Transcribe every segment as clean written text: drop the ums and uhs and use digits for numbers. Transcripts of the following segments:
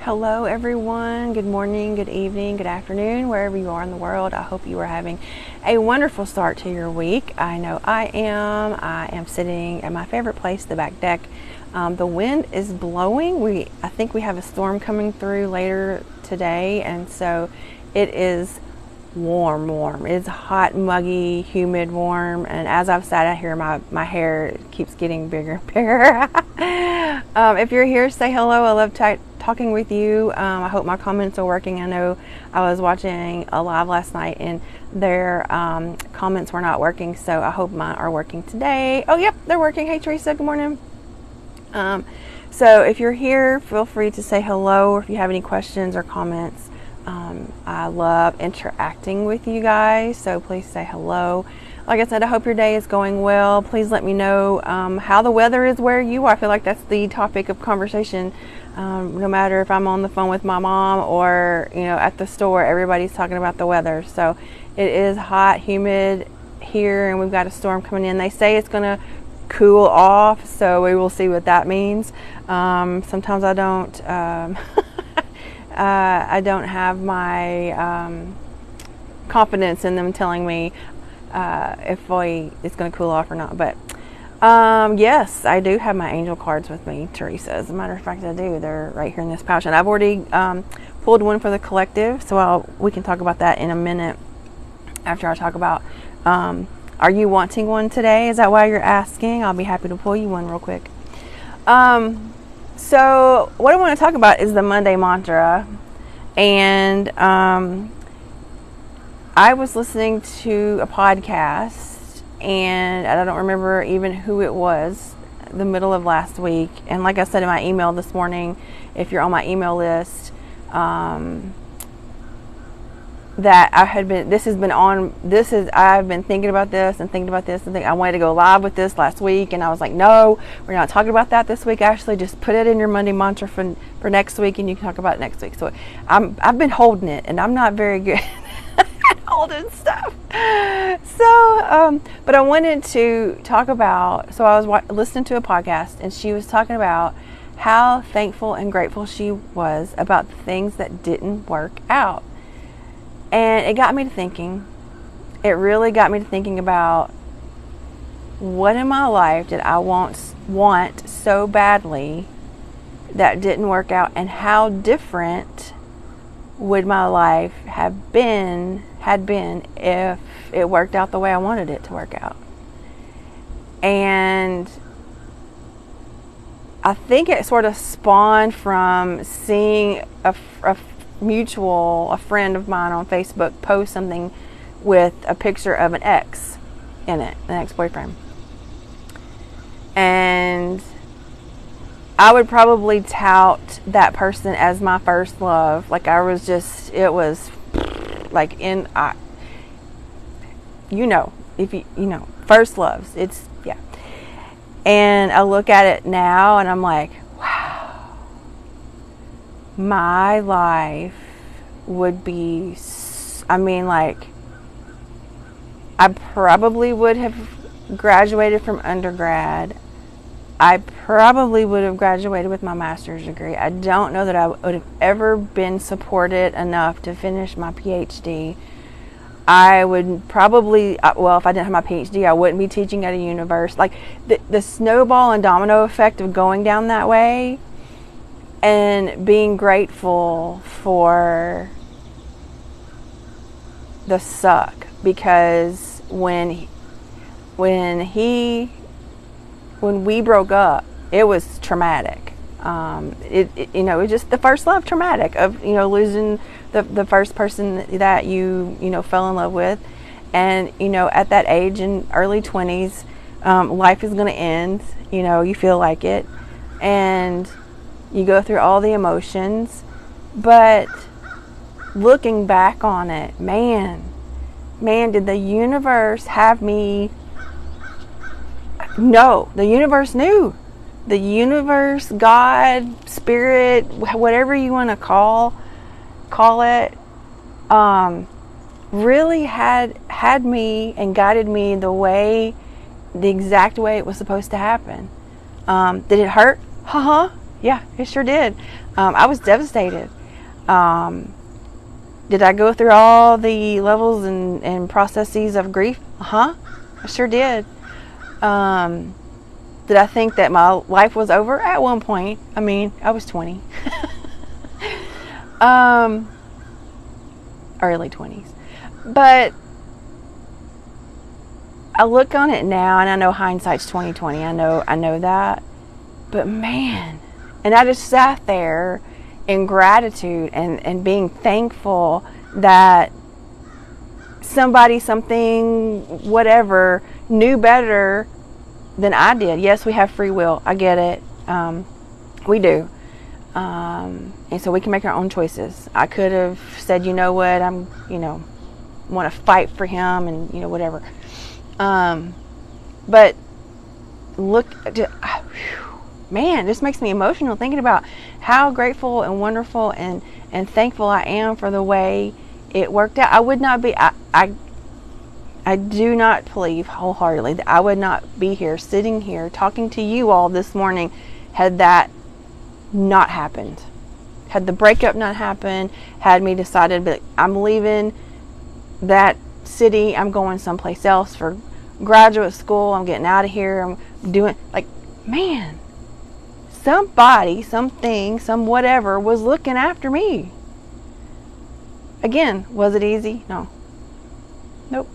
Hello everyone, good morning, good evening, good afternoon, wherever you are in the world. I hope you are having a wonderful start to your week. I know I am. I am sitting at my favorite place, the back deck. The wind is blowing. I think we have a storm coming through later today, and so it is warm. It's hot, muggy, humid, warm, and as I've sat out here, my hair keeps getting bigger and bigger. If you're here, say hello. I love talking with you. I hope my comments are working. I know I was watching a live last night and their comments were not working, so I hope mine are working today. Oh, yep, they're working. Hey, Teresa, good morning. So if you're here, feel free to say hello, or if you have any questions or comments. I love interacting with you guys, so please say hello. Like I said, I hope your day is going well. Please let me know how the weather is where you are. I feel like that's the topic of conversation. No matter if I'm on the phone with my mom or at the store, everybody's talking about the weather. So it is hot, humid here, and we've got a storm coming in. They say it's going to cool off, so we will see what that means. Sometimes I don't I don't have my confidence in them telling me if it's going to cool off or not. But yes, I do have my angel cards with me, Teresa. As a matter of fact, I do. They're right here in this pouch, and I've already pulled one for the collective, so we can talk about that in a minute after I talk about are you wanting one today? Is that why you're asking? I'll be happy to pull you one real quick. So what I want to talk about is the Monday mantra, and I was listening to a podcast, and I don't remember even who it was, the middle of last week. And like I said in my email this morning, if you're on my email list, that I've been thinking about this and thinking about this, and I wanted to go live with this last week, and I was like, no, we're not talking about that this week. Actually, just put it in your Monday mantra for next week, and you can talk about it next week. So I've been holding it, and I'm not very good at holding stuff. So, but I wanted to talk about, so I was listening to a podcast, and she was talking about how thankful and grateful she was about the things that didn't work out. And it got me to thinking. It really got me to thinking about what in my life did I want so badly that didn't work out, and how different would my life had been if it worked out the way I wanted it to work out. And I think it sort of spawned from seeing a friend of mine on Facebook post something with a picture of an ex in it, an ex-boyfriend. And I would probably tout that person as my first love. Like it was like first loves. Yeah. And I look at it now and I'm like, my life would be, I probably would have graduated from undergrad. I probably would have graduated with my master's degree. I don't know that I would have ever been supported enough to finish my Ph.D. I would probably, if I didn't have my Ph.D., I wouldn't be teaching at a university. Like the snowball and domino effect of going down that way, and being grateful for the suck, because when we broke up, it was traumatic. It just the first love traumatic of losing the first person that you fell in love with, and at that age in early 20s, life is going to end. You feel like it, and you go through all the emotions, but looking back on it, man, did the universe have me? No, the universe knew. The universe, God, spirit, whatever you want to call it, really had me and guided me the exact way it was supposed to happen. Did it hurt? Yeah, it sure did. I was devastated. Did I go through all the levels and processes of grief? I sure did. Did I think that my life was over? At one point. I mean, I was 20. Early 20s. But I look on it now, and I know hindsight's 2020. I know that. But man, and I just sat there in gratitude and being thankful that somebody, something, whatever, knew better than I did. Yes, we have free will. I get it. We do. And so we can make our own choices. I could have said, you know what, I'm, want to fight for him and, whatever. But look, man, this makes me emotional thinking about how grateful and wonderful and thankful I am for the way it worked out. I would not be, I do not believe wholeheartedly that I would not be here, sitting here, talking to you all this morning had that not happened. Had the breakup not happened, had me decided that I'm leaving that city, I'm going someplace else for graduate school, I'm getting out of here, I'm doing, man, somebody, something, some whatever was looking after me. Again, was it easy? No. Nope.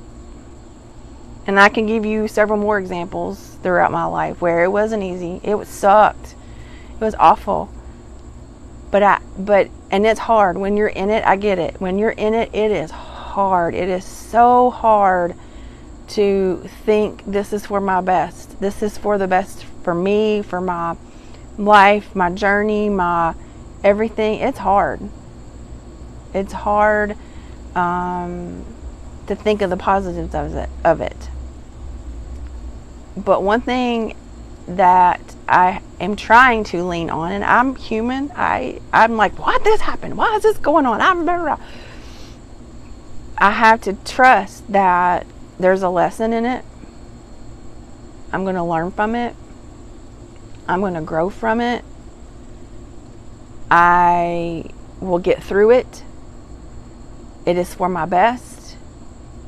And I can give you several more examples throughout my life where it wasn't easy. It sucked. It was awful. But and it's hard. When you're in it, I get it. When you're in it, it is hard. It is so hard to think this is for my best. This is for the best for me, for my life, my journey, my everything. It's hard. It's hard to think of the positives of it. But one thing that I am trying to lean on, and I'm human, I'm like, why did this happen? Why is this going on? I have to trust that there's a lesson in it. I'm going to learn from it. I'm going to grow from it. I will get through it. It is for my best.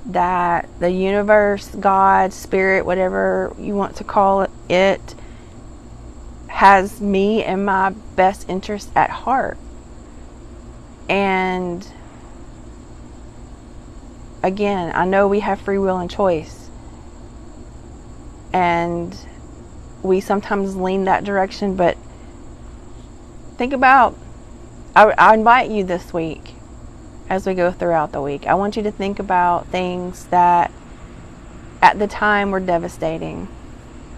That the universe, God, spirit, whatever you want to call it, has me and my best interest at heart. And again, I know we have free will and choice. And we sometimes lean that direction, but think about, I invite you this week, as we go throughout the week, I want you to think about things that at the time were devastating,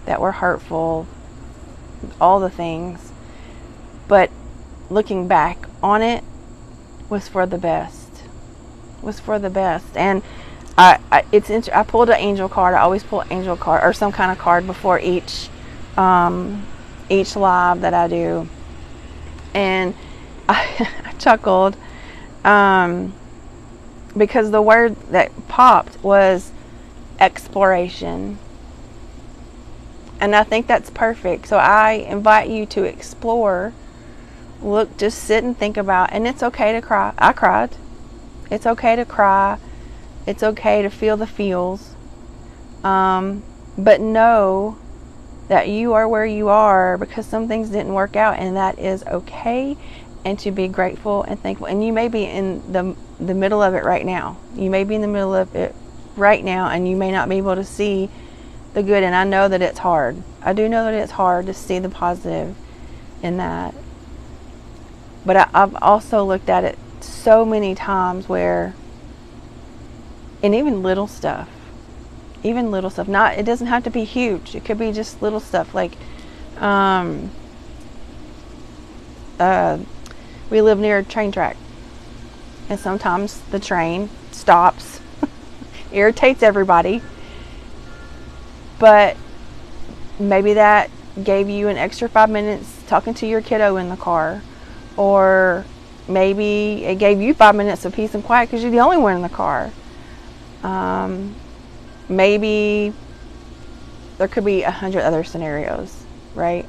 that were hurtful, all the things, but looking back on it was for the best. Was for the best. And I pulled an angel card. I always pull an angel card or some kind of card before each live that I do, and I chuckled because the word that popped was exploration. And I think that's perfect. So I invite you to explore. Look, just sit and think about, and it's okay to cry. I cried. It's okay to cry. It's okay to feel the feels. But know that you are where you are because some things didn't work out, and that is okay. And to be grateful and thankful. And you may be in the middle of it right now. You may be in the middle of it right now, and you may not be able to see the good. And I know that it's hard. I do know that it's hard to see the positive in that. But I've also looked at it so many times where, and even little stuff, not, it doesn't have to be huge. It could be just little stuff like, we live near a train track, and sometimes the train stops, irritates everybody, but maybe that gave you an extra 5 minutes talking to your kiddo in the car, or maybe it gave you 5 minutes of peace and quiet because you're the only one in the car. Maybe there could be 100 other scenarios, right?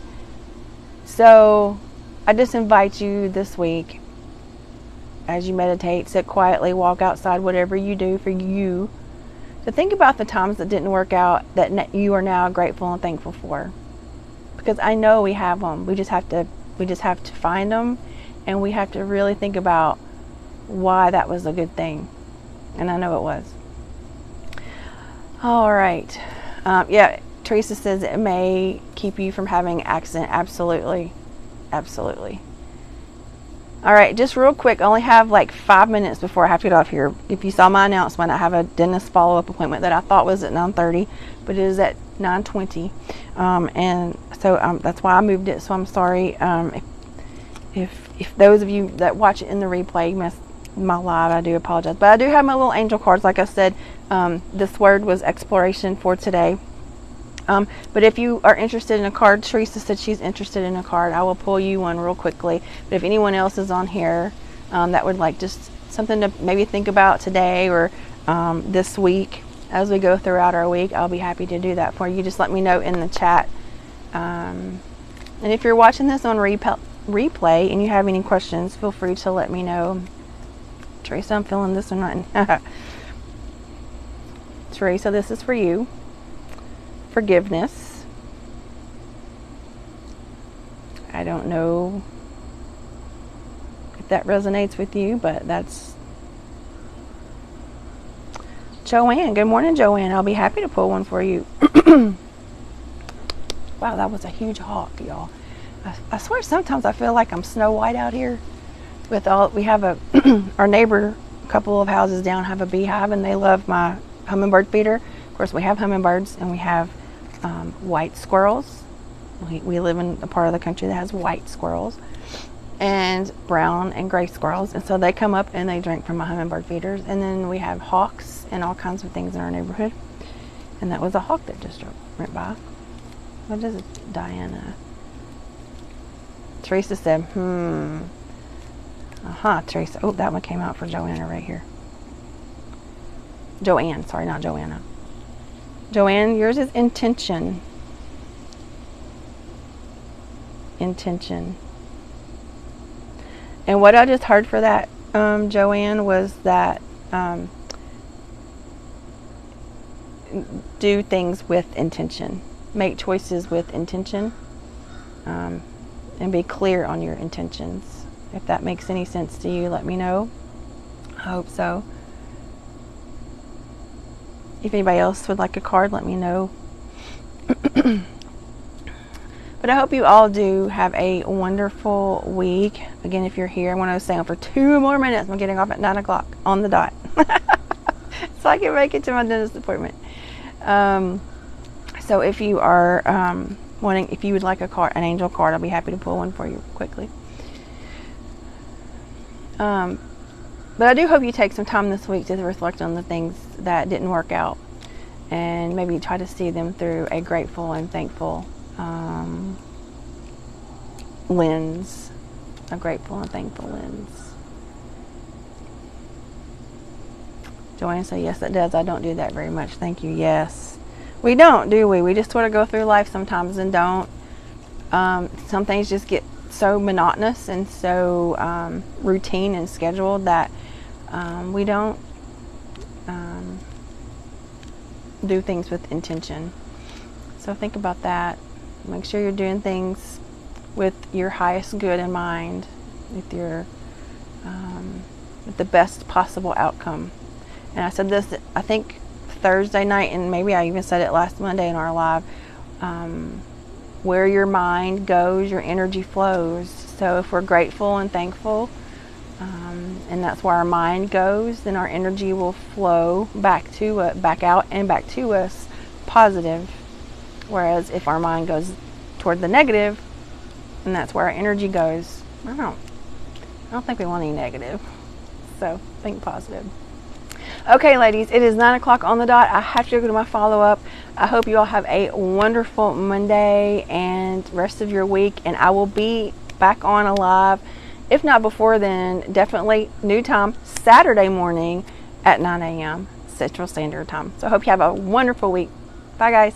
So I just invite you this week, as you meditate, sit quietly, walk outside, whatever you do for you, to think about the times that didn't work out that you are now grateful and thankful for. Because I know we have them. We just have to find them, and we have to really think about why that was a good thing. And I know it was. All right. Yeah, Teresa says it may keep you from having an accident. Absolutely. Absolutely. All right, just real quick, I only have like 5 minutes before I have to get off here. If you saw my announcement, I have a dentist follow-up appointment that I thought was at 9:30, but it is at 9:20. And so that's why I moved it. So I'm sorry if those of you that watch it in the replay missed my live. I do apologize. But I do have my little angel cards. Like I said, this word was exploration for today. But if you are interested in a card, Teresa said she's interested in a card. I will pull you one real quickly. But if anyone else is on here that would like just something to maybe think about today or this week as we go throughout our week, I'll be happy to do that for you. Just let me know in the chat. And if you're watching this on replay and you have any questions, feel free to let me know. Teresa, I'm feeling this one right. Teresa, this is for you. Forgiveness. I don't know if that resonates with you, but that's Joanne. Good morning, Joanne. I'll be happy to pull one for you. Wow, that was a huge hawk, y'all. I swear sometimes I feel like I'm Snow White out here. We have our neighbor, a couple of houses down, have a beehive, and they love my hummingbird feeder. Of course, we have hummingbirds, and we have white squirrels. We live in a part of the country that has white squirrels and brown and gray squirrels, and so they come up and they drink from my hummingbird feeders. And then we have hawks and all kinds of things in our neighborhood, and that was a hawk that just went by. What is it? Diana. Teresa said Teresa. Oh, that one came out for Joanna right here. Joanne, sorry, not Joanna. Joanne, yours is intention. Intention. And what I just heard for that, Joanne, was that do things with intention. Make choices with intention. And be clear on your intentions. If that makes any sense to you, let me know. I hope so. If anybody else would like a card, let me know. But I hope you all do have a wonderful week. Again, if you're here, I want to stay on for 2 more minutes. I'm getting off at 9 o'clock on the dot. So I can make it to my dentist appointment. So if you are if you would like a card, an angel card, I'll be happy to pull one for you quickly. But I do hope you take some time this week to reflect on the things that didn't work out, and maybe try to see them through a grateful and thankful lens. A grateful and thankful lens. Joanne said, yes, it does. I don't do that very much. Thank you. Yes. We don't, do we? We just sort of go through life sometimes and don't. Some things just get so monotonous and so routine and scheduled that we don't do things with intention. So think about that. Make sure you're doing things with your highest good in mind, with your with the best possible outcome. And I said this, I think Thursday night, and maybe I even said it last Monday in our live. Where your mind goes, your energy flows. So if we're grateful and thankful, and that's where our mind goes, then our energy will flow back out and back to us positive. Whereas if our mind goes toward the negative, and that's where our energy goes, I don't think we want any negative. So think positive. Okay, ladies, it is 9 o'clock on the dot. I have to go to my follow-up. I hope you all have a wonderful Monday and rest of your week. And I will be back on alive, if not before then, definitely new time, Saturday morning at 9 a.m. Central Standard Time. So I hope you have a wonderful week. Bye, guys.